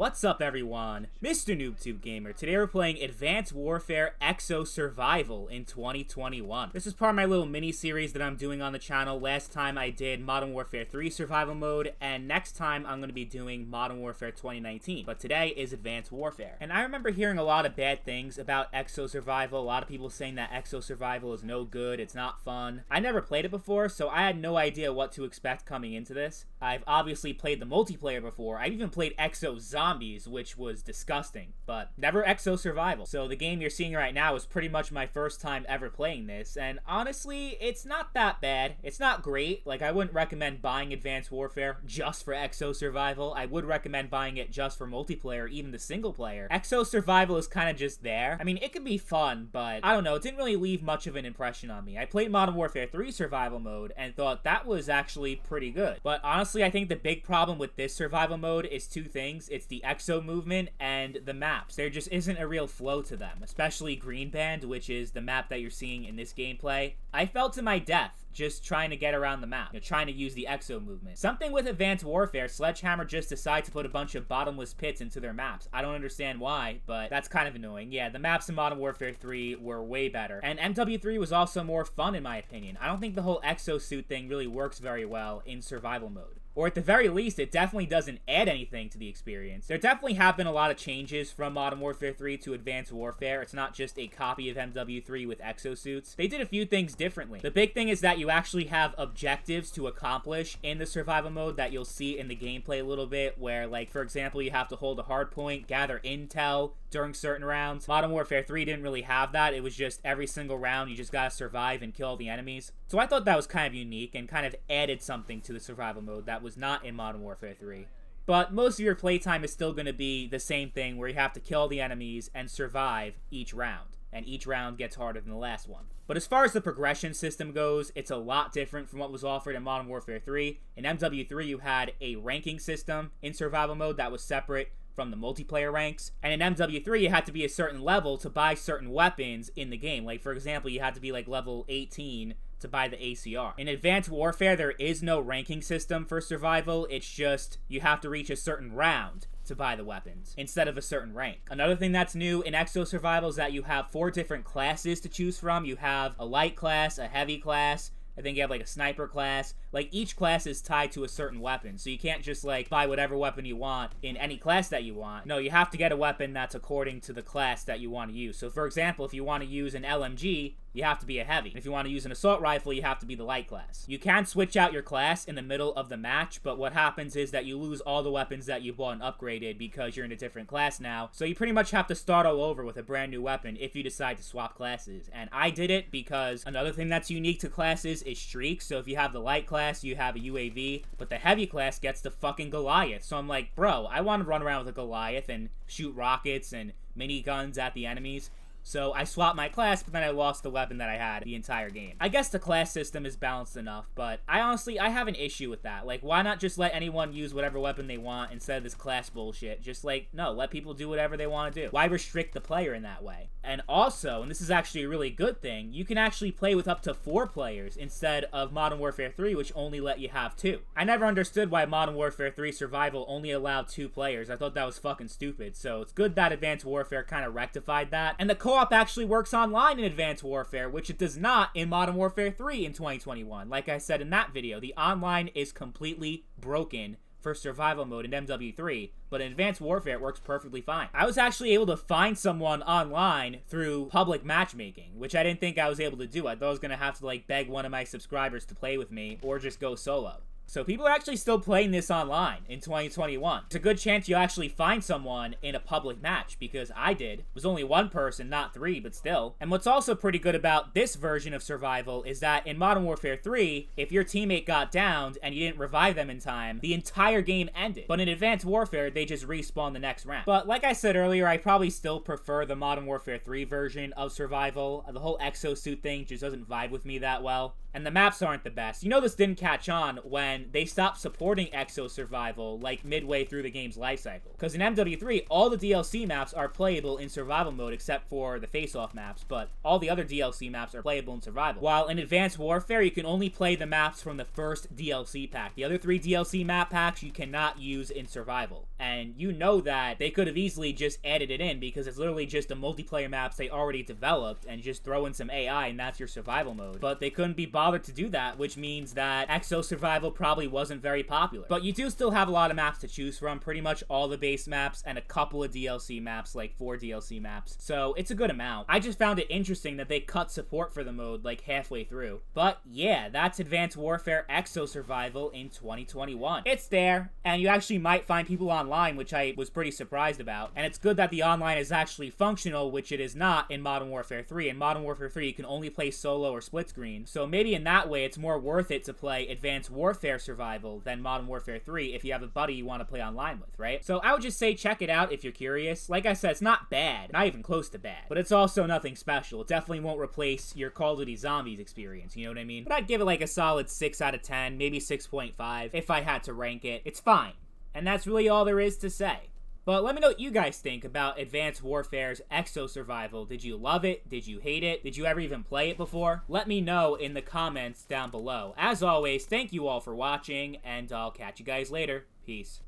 What's up everyone, Mr. NoobTube Gamer. Today we're playing Advanced Warfare Exo Survival in 2021. This is part of my little mini-series that I'm doing on the channel. Last time I did Modern Warfare 3 Survival Mode, and next time I'm going to be doing Modern Warfare 2019. But today is Advanced Warfare. And I remember hearing a lot of bad things about Exo Survival. A lot of people saying that Exo Survival is no good, it's not fun. I never played it before, so I had no idea what to expect coming into this. I've obviously played the multiplayer before. I've even played Exo Zombies, which was disgusting, but never Exo Survival. So the game you're seeing right now is pretty much my first time ever playing this, and honestly, it's not that bad. It's not great. Like, I wouldn't recommend buying Advanced Warfare just for Exo Survival. I would recommend buying it just for multiplayer, even the single player. Exo Survival is kind of just there. I mean, it could be fun, but I don't know, it didn't really leave much of an impression on me. I played Modern Warfare 3 Survival Mode and thought that was actually pretty good. But honestly, I think the big problem with this survival mode is two things. It's the Exo movement and the maps. There just isn't a real flow to them, especially Green Band, which is the map that you're seeing in this gameplay. I fell to my death just trying to get around the map, trying to use the Exo movement. Something with Advanced Warfare, Sledgehammer just decided to put a bunch of bottomless pits into their maps. I don't understand why, but that's kind of annoying. Yeah, the maps in Modern Warfare 3 were way better, and MW3 was also more fun in my opinion. I don't think the whole exosuit thing really works very well in survival mode. Or at the very least, it definitely doesn't add anything to the experience. There definitely have been a lot of changes from Modern Warfare 3 to Advanced Warfare. It's not just a copy of MW3 with exosuits. They did a few things differently. The big thing is that you actually have objectives to accomplish in the survival mode that you'll see in the gameplay a little bit, where, like, for example, you have to hold a hard point, gather intel during certain rounds. Modern Warfare 3 didn't really have that. It was just every single round, you just gotta survive and kill the enemies. So I thought that was kind of unique and kind of added something to the survival mode that was not in Modern Warfare 3. But most of your playtime is still going to be the same thing, where you have to kill the enemies and survive each round. And each round gets harder than the last one. But as far as the progression system goes, it's a lot different from what was offered in Modern Warfare 3. In MW3, you had a ranking system in survival mode that was separate from the multiplayer ranks. And in MW3, you had to be a certain level to buy certain weapons in the game. Like, for example, you had to be like level 18 to buy the ACR. In Advanced Warfare, there is no ranking system for survival. It's just you have to reach a certain round to buy the weapons instead of a certain rank. Another thing that's new in Exo Survival is that you have 4 different classes to choose from. You have a light class, a heavy class, I think you have like a sniper class. Like, each class is tied to a certain weapon, so you can't just like buy whatever weapon you want in any class that you want. No, you have to get a weapon that's according to the class that you want to use. So for example, if you want to use an LMG, you have to be a heavy. And if you want to use an assault rifle, you have to be the light class. You can switch out your class in the middle of the match, but what happens is that you lose all the weapons that you bought and upgraded because you're in a different class now. So you pretty much have to start all over with a brand new weapon if you decide to swap classes. And I did it because another thing that's unique to classes is streaks. So if you have the light class, you have a UAV, but the heavy class gets the fucking Goliath. So I'm like, bro, I want to run around with a Goliath and shoot rockets and miniguns at the enemies. So I swapped my class, but then I lost the weapon that I had the entire game. I guess the class system is balanced enough, but I have an issue with that. Like, why not just let anyone use whatever weapon they want instead of this class bullshit? Just like, no, let people do whatever they want to do. Why restrict the player in that way? And also, and this is actually a really good thing, you can actually play with up to 4 players instead of Modern Warfare 3, which only let you have 2. I never understood why Modern Warfare 3 Survival only allowed 2 players. I thought that was fucking stupid. So it's good that Advanced Warfare kind of rectified that. And the co-op actually works online in Advanced Warfare, which it does not in Modern Warfare 3 in 2021. Like I said in that video, the online is completely broken for survival mode in MW3, but in Advanced Warfare it works perfectly fine. I was actually able to find someone online through public matchmaking, which I didn't think I was able to do. I thought I was gonna have to like beg one of my subscribers to play with me or just go solo. So people are actually still playing this online in 2021. It's a good chance you'll actually find someone in a public match, because I did. It was only 1 person, not 3, but still. And what's also pretty good about this version of survival is that in Modern Warfare 3, if your teammate got downed and you didn't revive them in time, the entire game ended. But in Advanced Warfare, they just respawn the next round. But like I said earlier, I probably still prefer the Modern Warfare 3 version of survival. The whole exosuit thing just doesn't vibe with me that well. And the maps aren't the best. You know this didn't catch on when they stopped supporting Exo Survival, like, midway through the game's lifecycle. Because in MW3, all the DLC maps are playable in survival mode except for the face-off maps, but all the other DLC maps are playable in survival. While in Advanced Warfare, you can only play the maps from the first DLC pack. The other 3 DLC map packs you cannot use in survival. And you know that they could have easily just added it in because it's literally just the multiplayer maps they already developed and just throw in some AI and that's your survival mode. But they couldn't be bothered to do that, which means that Exo Survival probably wasn't very popular. But you do still have a lot of maps to choose from, pretty much all the base maps and a couple of DLC maps, like 4 DLC maps. So it's a good amount. I just found it interesting that they cut support for the mode like halfway through. But yeah, that's Advanced Warfare Exo Survival in 2021. It's there, and you actually might find people online, which I was pretty surprised about. And it's good that the online is actually functional, which it is not in Modern Warfare 3. In Modern Warfare 3, you can only play solo or split screen. So maybe in that way, it's more worth it to play Advanced Warfare Survival than Modern Warfare 3 if you have a buddy you want to play online with, right? So I would just say check it out if you're curious. Like I said, it's not bad, not even close to bad, but it's also nothing special. It definitely won't replace your Call of Duty Zombies experience, you know what I mean? But I'd give it like a solid 6 out of 10, maybe 6.5 if I had to rank it. It's fine, and that's really all there is to say. But let me know what you guys think about Advanced Warfare's Exo Survival. Did you love it? Did you hate it? Did you ever even play it before? Let me know in the comments down below. As always, thank you all for watching, and I'll catch you guys later. Peace.